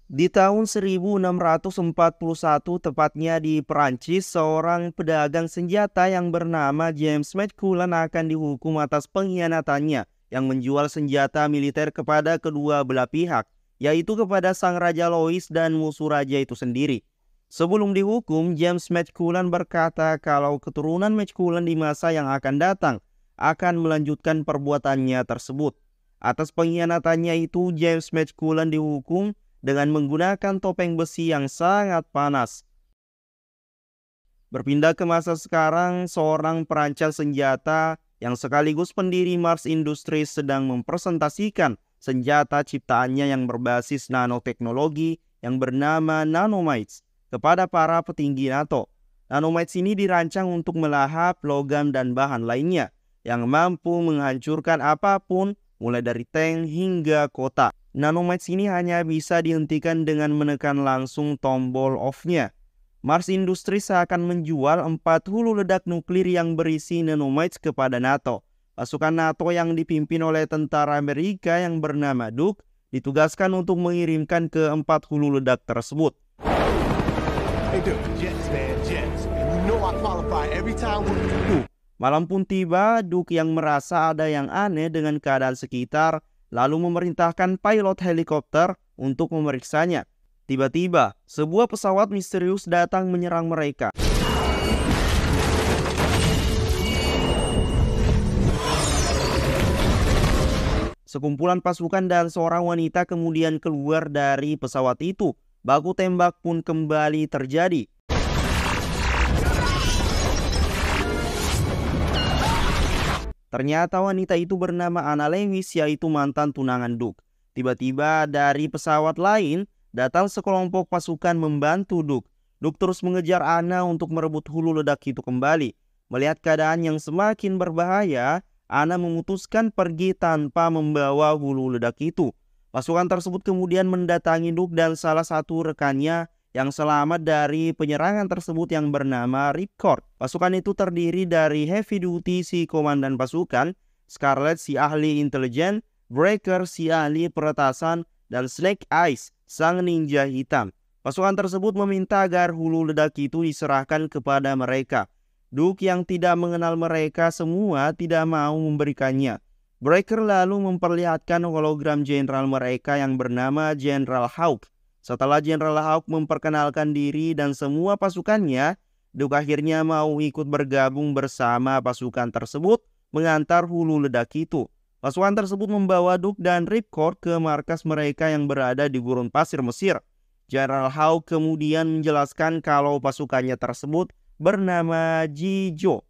Di tahun 1641, tepatnya di Perancis, seorang pedagang senjata yang bernama James McCullen akan dihukum atas pengkhianatannya yang menjual senjata militer kepada kedua belah pihak, yaitu kepada sang Raja Louis dan musuh raja itu sendiri. Sebelum dihukum, James McCullen berkata kalau keturunan McCullen di masa yang akan datang akan melanjutkan perbuatannya tersebut. Atas pengkhianatannya itu, James McCullen dihukum dengan menggunakan topeng besi yang sangat panas. Berpindah ke masa sekarang, seorang perancang senjata yang sekaligus pendiri Mars Industries sedang mempresentasikan senjata ciptaannya yang berbasis nanoteknologi yang bernama Nanomites kepada para petinggi NATO. Nanomites ini dirancang untuk melahap logam dan bahan lainnya yang mampu menghancurkan apapun, mulai dari tank hingga kota. Nanomites ini hanya bisa dihentikan dengan menekan langsung tombol off-nya. Mars Industries akan menjual 4 hulu ledak nuklir yang berisi nanomites kepada NATO. Pasukan NATO yang dipimpin oleh tentara Amerika yang bernama Duke ditugaskan untuk mengirimkan ke 4 hulu ledak tersebut. Hey dude, jets man, jets. And you know I qualify every time Malam pun tiba, Duke yang merasa ada yang aneh dengan keadaan sekitar lalu memerintahkan pilot helikopter untuk memeriksanya. Tiba-tiba, sebuah pesawat misterius datang menyerang mereka. Sekumpulan pasukan dan seorang wanita kemudian keluar dari pesawat itu. Baku tembak pun kembali terjadi. Ternyata wanita itu bernama Anna Lewis, yaitu mantan tunangan Duke. Tiba-tiba dari pesawat lain datang sekelompok pasukan membantu Duke. Duke terus mengejar Anna untuk merebut hulu ledak itu kembali. Melihat keadaan yang semakin berbahaya, Anna memutuskan pergi tanpa membawa hulu ledak itu. Pasukan tersebut kemudian mendatangi Duke dan salah satu rekannya yang selamat dari penyerangan tersebut yang bernama Ripcord. Pasukan itu terdiri dari Heavy Duty si komandan pasukan, Scarlet si ahli intelijen, Breaker si ahli peretasan, dan Snake Eyes sang ninja hitam. Pasukan tersebut meminta agar hulu ledak itu diserahkan kepada mereka. Duke yang tidak mengenal mereka semua tidak mau memberikannya. Breaker lalu memperlihatkan hologram jenderal mereka yang bernama General Hawk. Setelah General Hawk memperkenalkan diri dan semua pasukannya, Duke akhirnya mau ikut bergabung bersama pasukan tersebut mengantar hulu ledak itu. Pasukan tersebut membawa Duke dan Ripcord ke markas mereka yang berada di gurun pasir Mesir. General Hawk kemudian menjelaskan kalau pasukannya tersebut bernama Jijo.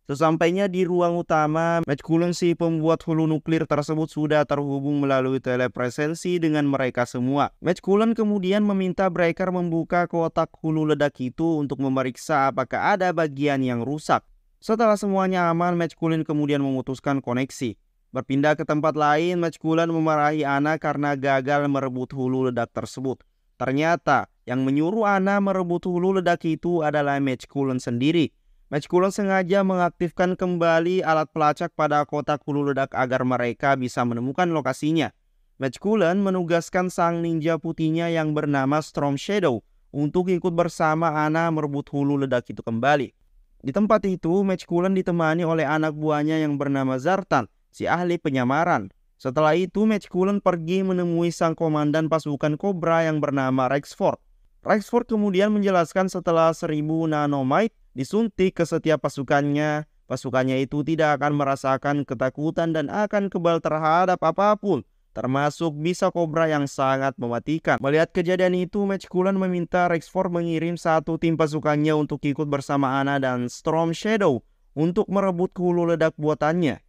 Sesampainya di ruang utama, McCullen si pembuat hulu nuklir tersebut sudah terhubung melalui telepresensi dengan mereka semua. McCullen kemudian meminta Breaker membuka kotak hulu ledak itu untuk memeriksa apakah ada bagian yang rusak. Setelah semuanya aman, McCullen kemudian memutuskan koneksi. Berpindah ke tempat lain, McCullen memarahi Anna karena gagal merebut hulu ledak tersebut. Ternyata yang menyuruh Anna merebut hulu ledak itu adalah McCullen sendiri. McCullen sengaja mengaktifkan kembali alat pelacak pada kotak hulu ledak agar mereka bisa menemukan lokasinya. McCullen menugaskan sang ninja putihnya yang bernama Storm Shadow untuk ikut bersama Anna merebut hulu ledak itu kembali. Di tempat itu, McCullen ditemani oleh anak buahnya yang bernama Zartan, si ahli penyamaran. Setelah itu, McCullen pergi menemui sang komandan pasukan Cobra yang bernama Rexford. Rexford kemudian menjelaskan setelah 1000 nanomite disuntik ke setiap pasukannya, pasukannya itu tidak akan merasakan ketakutan dan akan kebal terhadap apapun, termasuk bisa kobra yang sangat mematikan. Melihat kejadian itu, McCullen meminta Rexford mengirim satu tim pasukannya untuk ikut bersama Anna dan Storm Shadow untuk merebut hulu ledak buatannya.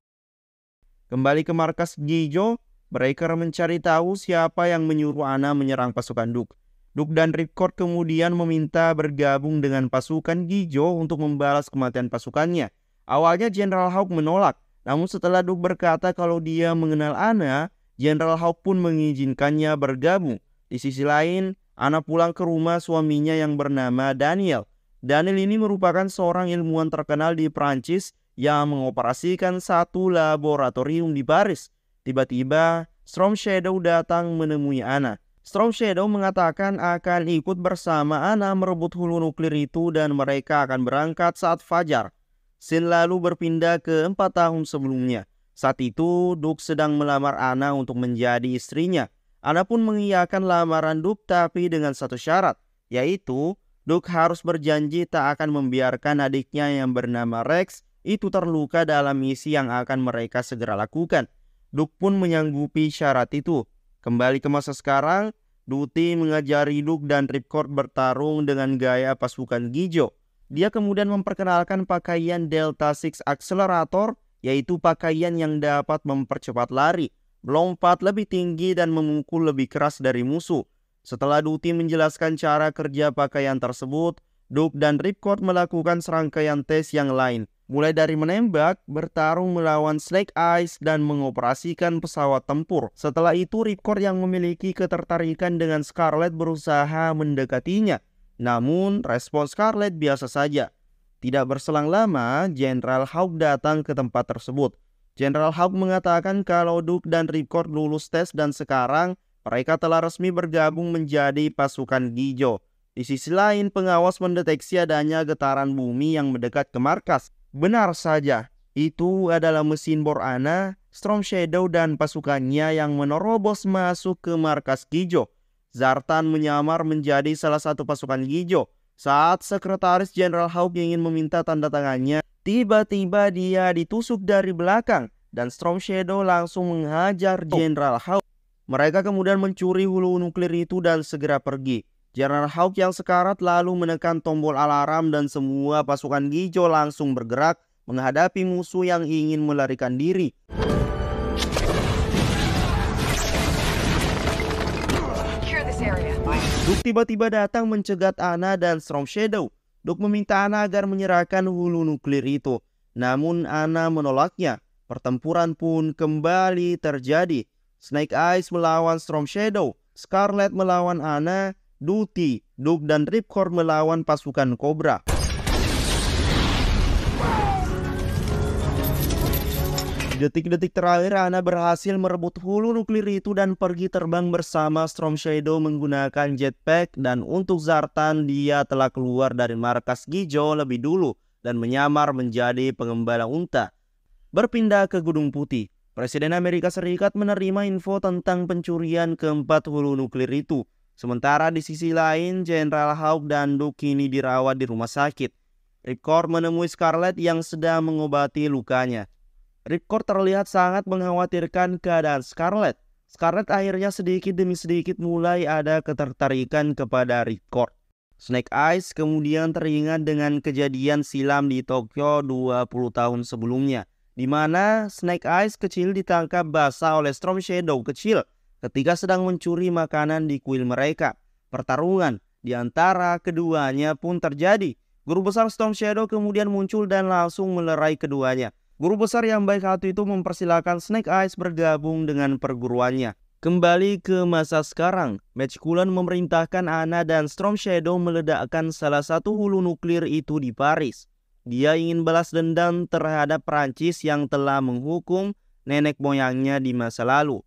Kembali ke markas Gijo, Breaker mencari tahu siapa yang menyuruh Anna menyerang pasukan Duke. Duke dan Ripcord kemudian meminta bergabung dengan pasukan Gijo untuk membalas kematian pasukannya. Awalnya General Hawk menolak, namun setelah Duke berkata kalau dia mengenal Anna, General Hawk pun mengizinkannya bergabung. Di sisi lain, Anna pulang ke rumah suaminya yang bernama Daniel. Daniel ini merupakan seorang ilmuwan terkenal di Prancis yang mengoperasikan satu laboratorium di Paris. Tiba-tiba, Storm Shadow datang menemui Anna. Storm Shadow mengatakan akan ikut bersama Anna merebut hulu nuklir itu dan mereka akan berangkat saat fajar. Scene lalu berpindah ke 4 tahun sebelumnya. Saat itu, Duke sedang melamar Anna untuk menjadi istrinya. Anna pun mengiyakan lamaran Duke tapi dengan satu syarat, yaitu Duke harus berjanji tak akan membiarkan adiknya yang bernama Rex itu terluka dalam misi yang akan mereka segera lakukan. Duke pun menyanggupi syarat itu. Kembali ke masa sekarang, Duty mengajari Duke dan Ripcord bertarung dengan gaya pasukan Gijo. Dia kemudian memperkenalkan pakaian Delta Six Accelerator, yaitu pakaian yang dapat mempercepat lari, melompat lebih tinggi dan memukul lebih keras dari musuh. Setelah Duty menjelaskan cara kerja pakaian tersebut, Duke dan Ripcord melakukan serangkaian tes yang lain. Mulai dari menembak, bertarung melawan Snake Eyes, dan mengoperasikan pesawat tempur. Setelah itu, Ripcord yang memiliki ketertarikan dengan Scarlet berusaha mendekatinya. Namun, respon Scarlet biasa saja. Tidak berselang lama, General Hawk datang ke tempat tersebut. General Hawk mengatakan kalau Duke dan Ripcord lulus tes dan sekarang mereka telah resmi bergabung menjadi pasukan Gijo. Di sisi lain, pengawas mendeteksi adanya getaran bumi yang mendekat ke markas. Benar saja, itu adalah mesin bor Anna, Storm Shadow dan pasukannya yang menerobos masuk ke markas Gijo. Zartan menyamar menjadi salah satu pasukan Gijo. Saat Sekretaris Jenderal Hawk ingin meminta tanda tangannya, tiba-tiba dia ditusuk dari belakang dan Storm Shadow langsung menghajar Jenderal Hawk. Mereka kemudian mencuri hulu nuklir itu dan segera pergi. Jenderal Hawk yang sekarat lalu menekan tombol alarm dan semua pasukan Gijo langsung bergerak menghadapi musuh yang ingin melarikan diri. Duke tiba-tiba datang mencegat Anna dan Storm Shadow. Duke meminta Anna agar menyerahkan hulu nuklir itu. Namun Anna menolaknya. Pertempuran pun kembali terjadi. Snake Eyes melawan Storm Shadow, Scarlet melawan Anna, Duty, Duke dan Ripcord melawan pasukan Cobra. Di detik-detik terakhir, Anna berhasil merebut hulu nuklir itu dan pergi terbang bersama Storm Shadow menggunakan jetpack, dan untuk Zartan dia telah keluar dari markas Gijo lebih dulu dan menyamar menjadi pengembala unta. Berpindah ke Gunung Putih, Presiden Amerika Serikat menerima info tentang pencurian keempat hulu nuklir itu. Sementara di sisi lain, Jenderal Hawk dan Duke kini dirawat di rumah sakit. Ripcord menemui Scarlet yang sedang mengobati lukanya. Ripcord terlihat sangat mengkhawatirkan keadaan Scarlet. Scarlet akhirnya sedikit demi sedikit mulai ada ketertarikan kepada Ripcord. Snake Eyes kemudian teringat dengan kejadian silam di Tokyo 20 tahun sebelumnya, di mana Snake Eyes kecil ditangkap basah oleh Storm Shadow kecil ketika sedang mencuri makanan di kuil mereka. Pertarungan di antara keduanya pun terjadi. Guru besar Storm Shadow kemudian muncul dan langsung melerai keduanya. Guru besar yang baik hati itu mempersilahkan Snake Eyes bergabung dengan perguruannya. Kembali ke masa sekarang, Match Cullen memerintahkan Anna dan Storm Shadow meledakkan salah satu hulu nuklir itu di Paris. Dia ingin balas dendam terhadap Prancis yang telah menghukum nenek moyangnya di masa lalu.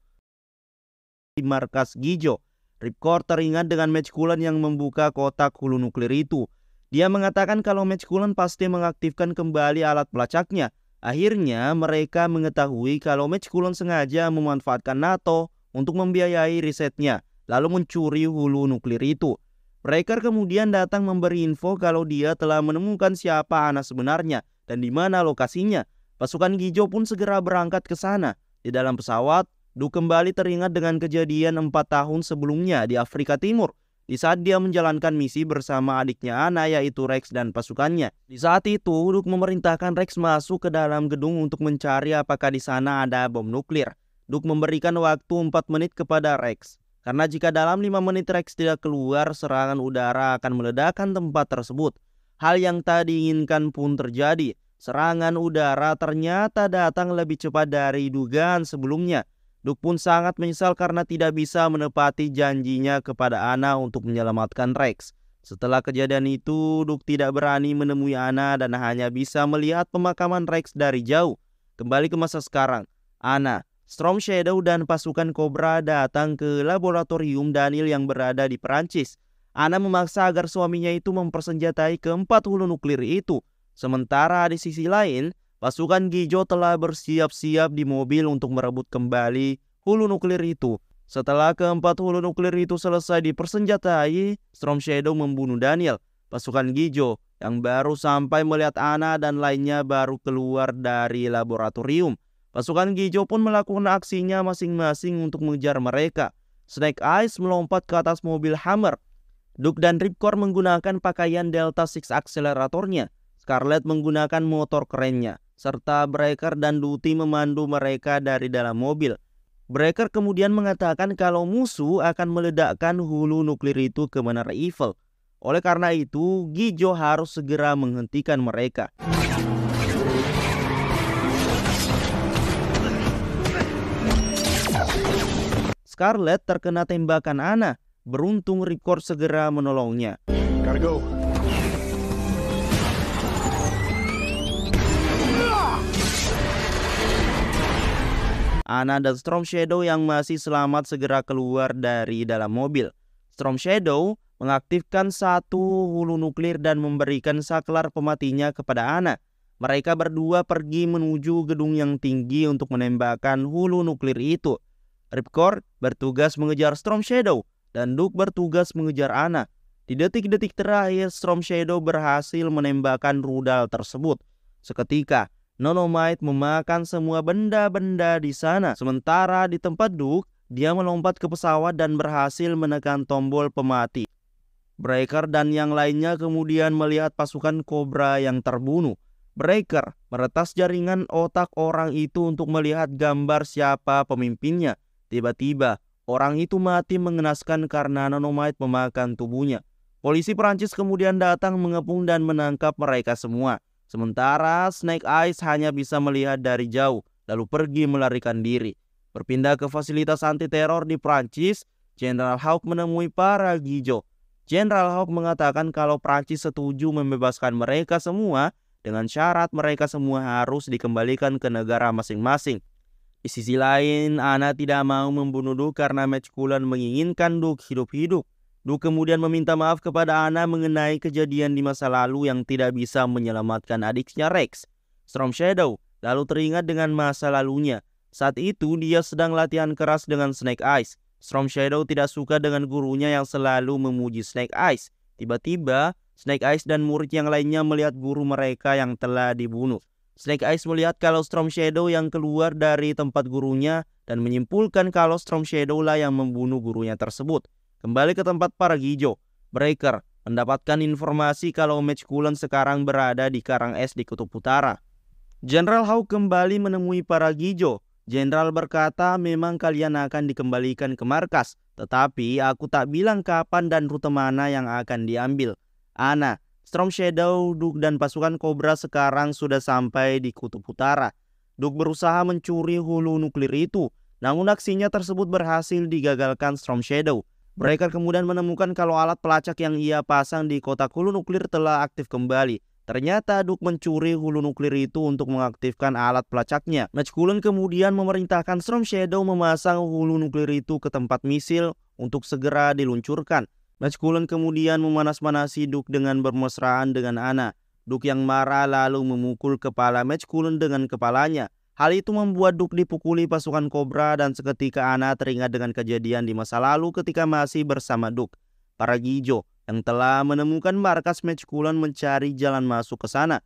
Di markas Gijo, Ripcord teringat dengan Match Cullen yang membuka kotak hulu nuklir itu. Dia mengatakan kalau Match Cullen pasti mengaktifkan kembali alat pelacaknya. Akhirnya mereka mengetahui kalau Match Cullen sengaja memanfaatkan NATO untuk membiayai risetnya, lalu mencuri hulu nuklir itu. Breaker kemudian datang memberi info kalau dia telah menemukan siapa Anna sebenarnya dan di mana lokasinya. Pasukan Gijo pun segera berangkat ke sana. Di dalam pesawat, Duke kembali teringat dengan kejadian 4 tahun sebelumnya di Afrika Timur, di saat dia menjalankan misi bersama adiknya Anna yaitu Rex dan pasukannya. Di saat itu, Duke memerintahkan Rex masuk ke dalam gedung untuk mencari apakah di sana ada bom nuklir. Duke memberikan waktu 4 menit kepada Rex, karena jika dalam 5 menit Rex tidak keluar, serangan udara akan meledakkan tempat tersebut. Hal yang tak diinginkan pun terjadi. Serangan udara ternyata datang lebih cepat dari dugaan sebelumnya. Duke pun sangat menyesal karena tidak bisa menepati janjinya kepada Anna untuk menyelamatkan Rex. Setelah kejadian itu, Duke tidak berani menemui Anna dan hanya bisa melihat pemakaman Rex dari jauh. Kembali ke masa sekarang, Anna, Storm Shadow dan pasukan Cobra datang ke laboratorium Daniel yang berada di Perancis. Ana memaksa agar suaminya itu mempersenjatai keempat hulu nuklir itu. Sementara di sisi lain, pasukan Gijo telah bersiap-siap di mobil untuk merebut kembali hulu nuklir itu. Setelah keempat hulu nuklir itu selesai dipersenjatai, Storm Shadow membunuh Daniel. Pasukan Gijo yang baru sampai melihat Ana dan lainnya baru keluar dari laboratorium. Pasukan Gijo pun melakukan aksinya masing-masing untuk mengejar mereka. Snake Eyes melompat ke atas mobil Hammer. Duke dan Ripcord menggunakan pakaian Delta Six akseleratornya. Scarlet menggunakan motor kerennya, serta Breaker dan Duty memandu mereka dari dalam mobil. Breaker kemudian mengatakan kalau musuh akan meledakkan hulu nuklir itu ke Menara Eiffel. Oleh karena itu, Gijo harus segera menghentikan mereka. Scarlet terkena tembakan Ana. Beruntung Ripcord segera menolongnya. Gotta go. Ana dan Storm Shadow yang masih selamat segera keluar dari dalam mobil. Storm Shadow mengaktifkan satu hulu nuklir dan memberikan saklar pematinya kepada Ana. Mereka berdua pergi menuju gedung yang tinggi untuk menembakkan hulu nuklir itu. Ripcord bertugas mengejar Storm Shadow dan Duke bertugas mengejar Ana. Di detik-detik terakhir, Storm Shadow berhasil menembakkan rudal tersebut. Seketika, Nonomite memakan semua benda-benda di sana. Sementara di tempat Duke, dia melompat ke pesawat dan berhasil menekan tombol pemati. Breaker dan yang lainnya kemudian melihat pasukan Cobra yang terbunuh. Breaker meretas jaringan otak orang itu untuk melihat gambar siapa pemimpinnya. Tiba-tiba, orang itu mati mengenaskan karena Nonomite memakan tubuhnya. Polisi Perancis kemudian datang mengepung dan menangkap mereka semua. Sementara Snake Eyes hanya bisa melihat dari jauh, lalu pergi melarikan diri. Berpindah ke fasilitas anti-teror di Perancis, General Hawk menemui para Gijo. General Hawk mengatakan kalau Perancis setuju membebaskan mereka semua dengan syarat mereka semua harus dikembalikan ke negara masing-masing. Di sisi lain, Ana tidak mau membunuh Duke karena Matchkulan menginginkan Duke hidup-hidup. Duke kemudian meminta maaf kepada Ana mengenai kejadian di masa lalu yang tidak bisa menyelamatkan adiknya Rex. Storm Shadow lalu teringat dengan masa lalunya. Saat itu dia sedang latihan keras dengan Snake Eyes. Storm Shadow tidak suka dengan gurunya yang selalu memuji Snake Eyes. Tiba-tiba, Snake Eyes dan murid yang lainnya melihat guru mereka yang telah dibunuh. Snake Eyes melihat kalau Storm Shadow yang keluar dari tempat gurunya dan menyimpulkan kalau Storm Shadow lah yang membunuh gurunya tersebut. Kembali ke tempat para Gijo, Breaker mendapatkan informasi kalau Matchkulan sekarang berada di Karang Es di Kutub Utara. General Hawk kembali menemui para Gijo. Jenderal berkata memang kalian akan dikembalikan ke markas, tetapi aku tak bilang kapan dan rute mana yang akan diambil. Ana, Storm Shadow, Duke dan pasukan Cobra sekarang sudah sampai di Kutub Utara. Duke berusaha mencuri hulu nuklir itu, namun aksinya tersebut berhasil digagalkan Storm Shadow. Breaker kemudian menemukan kalau alat pelacak yang ia pasang di kotak hulu nuklir telah aktif kembali. Ternyata Duke mencuri hulu nuklir itu untuk mengaktifkan alat pelacaknya. Matchkulan kemudian memerintahkan Storm Shadow memasang hulu nuklir itu ke tempat misil untuk segera diluncurkan. Matchkulan kemudian memanas-manasi Duke dengan bermesraan dengan Ana. Duke yang marah lalu memukul kepala Matchkulan dengan kepalanya. Hal itu membuat Duke dipukuli pasukan Cobra dan seketika Ana teringat dengan kejadian di masa lalu ketika masih bersama Duke. Para Gijo yang telah menemukan markas Matchkulan mencari jalan masuk ke sana.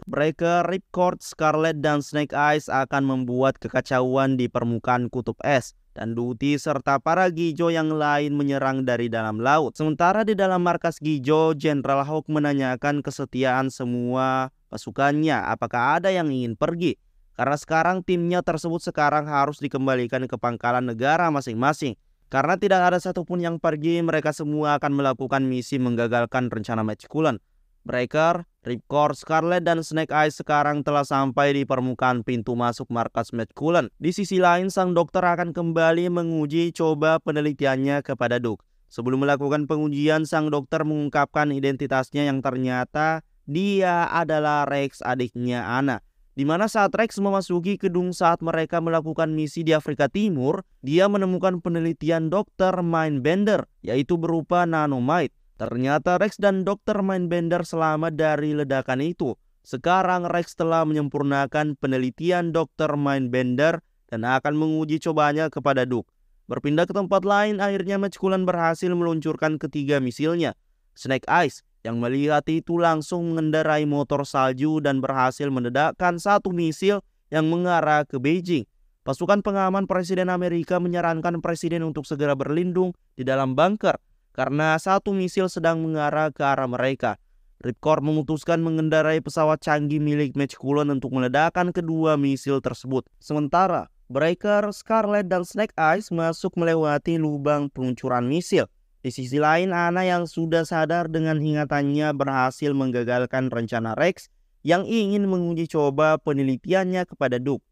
Breaker, Ripcord, Scarlet, dan Snake Eyes akan membuat kekacauan di permukaan Kutub Es. Dan Duty serta para Gijo yang lain menyerang dari dalam laut. Sementara di dalam markas Gijo, General Hawk menanyakan kesetiaan semua pasukannya apakah ada yang ingin pergi. Karena sekarang timnya tersebut sekarang harus dikembalikan ke pangkalan negara masing-masing. Karena tidak ada satupun yang pergi, mereka semua akan melakukan misi menggagalkan rencana Matchkulan. Breaker, Ripcord, Scarlet, dan Snake Eyes sekarang telah sampai di permukaan pintu masuk markas Matchkulan. Di sisi lain, sang dokter akan kembali menguji coba penelitiannya kepada Duke. Sebelum melakukan pengujian, sang dokter mengungkapkan identitasnya yang ternyata dia adalah Rex, adiknya Ana. di mana saat Rex memasuki gedung saat mereka melakukan misi di Afrika Timur, dia menemukan penelitian Dr. Mindbender, yaitu berupa nanomite. Ternyata Rex dan Dr. Mindbender selamat dari ledakan itu. Sekarang Rex telah menyempurnakan penelitian Dr. Mindbender dan akan menguji cobanya kepada Duke. Berpindah ke tempat lain, akhirnya Mechkulen berhasil meluncurkan ketiga misilnya. Snake Eyes yang melihat itu langsung mengendarai motor salju dan berhasil meledakkan satu misil yang mengarah ke Beijing. Pasukan pengaman Presiden Amerika menyarankan Presiden untuk segera berlindung di dalam bunker karena satu misil sedang mengarah ke arah mereka. Ripcord memutuskan mengendarai pesawat canggih milik Mechkulen untuk meledakkan kedua misil tersebut. Sementara Breaker, Scarlet, dan Snake Eyes masuk melewati lubang peluncuran misil. Di sisi lain, Anna yang sudah sadar dengan ingatannya berhasil menggagalkan rencana Rex yang ingin menguji coba penelitiannya kepada Duke.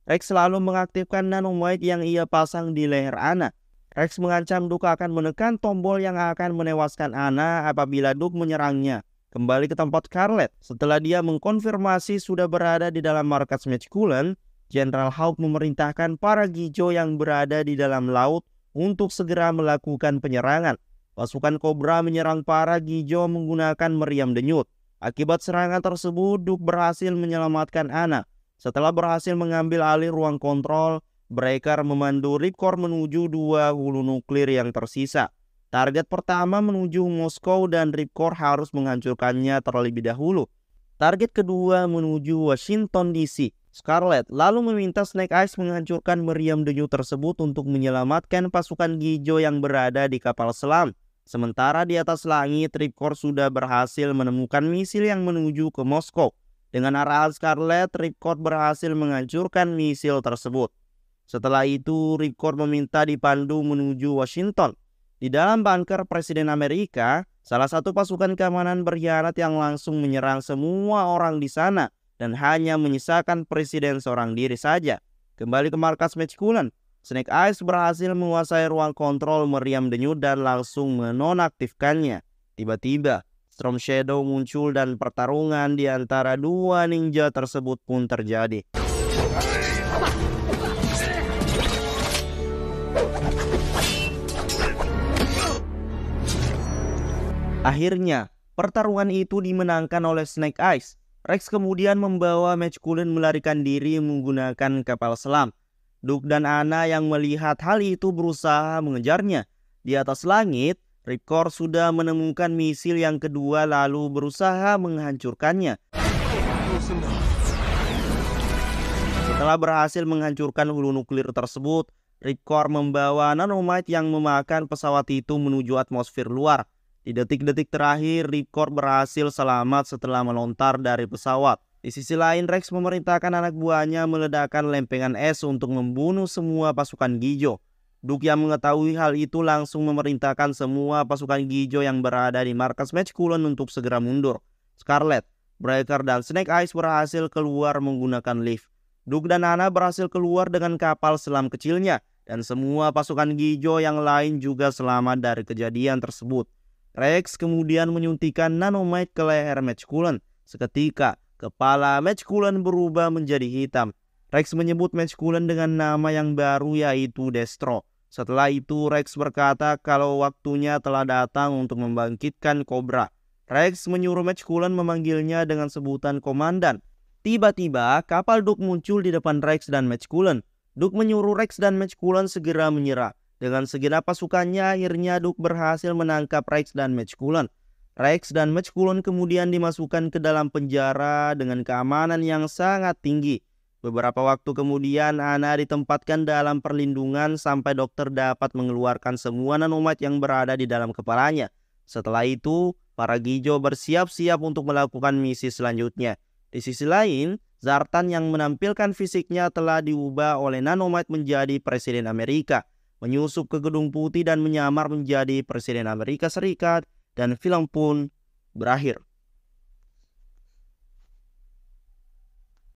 Rex selalu mengaktifkan nanomite yang ia pasang di leher Anna. Rex mengancam Duke akan menekan tombol yang akan menewaskan Anna apabila Duke menyerangnya. Kembali ke tempat Scarlet, setelah dia mengkonfirmasi sudah berada di dalam markas Mechkulen, General Hawk memerintahkan para Gijo yang berada di dalam laut untuk segera melakukan penyerangan. Pasukan Cobra menyerang para Gijo menggunakan meriam denyut. Akibat serangan tersebut, Duke berhasil menyelamatkan Anna. Setelah berhasil mengambil alih ruang kontrol, Breaker memandu Ripcord menuju dua hulu nuklir yang tersisa. Target pertama menuju Moskow dan Ripcord harus menghancurkannya terlebih dahulu. Target kedua menuju Washington DC. Scarlet lalu meminta Snake Eyes menghancurkan meriam denyut tersebut untuk menyelamatkan pasukan Gijo yang berada di kapal selam. Sementara di atas langit, Ripcord sudah berhasil menemukan misil yang menuju ke Moskow. Dengan arahan Scarlet, Ripcord berhasil menghancurkan misil tersebut. Setelah itu, Ripcord meminta dipandu menuju Washington. Di dalam bunker Presiden Amerika, salah satu pasukan keamanan berkhianat yang langsung menyerang semua orang di sana dan hanya menyisakan Presiden seorang diri saja. Kembali ke markas Mechkulen, Snake Eyes berhasil menguasai ruang kontrol meriam denyut dan langsung menonaktifkannya. Tiba-tiba, Storm Shadow muncul dan pertarungan di antara dua ninja tersebut pun terjadi. Akhirnya, pertarungan itu dimenangkan oleh Snake Eyes. Rex kemudian membawa Mechkulen melarikan diri menggunakan kapal selam. Duke dan Anna yang melihat hal itu berusaha mengejarnya. Di atas langit, Ripcord sudah menemukan misil yang kedua lalu berusaha menghancurkannya. Setelah berhasil menghancurkan hulu nuklir tersebut, Ripcord membawa nanomite yang memakan pesawat itu menuju atmosfer luar. Di detik-detik terakhir, Ripcord berhasil selamat setelah melontar dari pesawat. Di sisi lain, Rex memerintahkan anak buahnya meledakkan lempengan es untuk membunuh semua pasukan Gijo. Duke yang mengetahui hal itu langsung memerintahkan semua pasukan Gijo yang berada di markas Mechkulen untuk segera mundur. Scarlet, Breaker, dan Snake Eyes berhasil keluar menggunakan lift. Duke dan Anna berhasil keluar dengan kapal selam kecilnya, dan semua pasukan Gijo yang lain juga selamat dari kejadian tersebut. Rex kemudian menyuntikkan nanomite ke leher Mechkulen. Seketika, kepala Mechkulen berubah menjadi hitam. Rex menyebut Mechkulen dengan nama yang baru yaitu Destro. Setelah itu Rex berkata kalau waktunya telah datang untuk membangkitkan Cobra. Rex menyuruh Mechkulen memanggilnya dengan sebutan komandan. Tiba-tiba kapal Duke muncul di depan Rex dan Mechkulen. Duke menyuruh Rex dan Mechkulen segera menyerah. Dengan segenap pasukannya, akhirnya Duke berhasil menangkap Rex dan Mechkulen. Rex dan Mechkulen kemudian dimasukkan ke dalam penjara dengan keamanan yang sangat tinggi. Beberapa waktu kemudian, Anna ditempatkan dalam perlindungan sampai dokter dapat mengeluarkan semua nanomite yang berada di dalam kepalanya. Setelah itu, para Gijo bersiap-siap untuk melakukan misi selanjutnya. Di sisi lain, Zartan yang menampilkan fisiknya telah diubah oleh nanomite menjadi Presiden Amerika, menyusup ke Gedung Putih dan menyamar menjadi Presiden Amerika Serikat, dan film pun berakhir.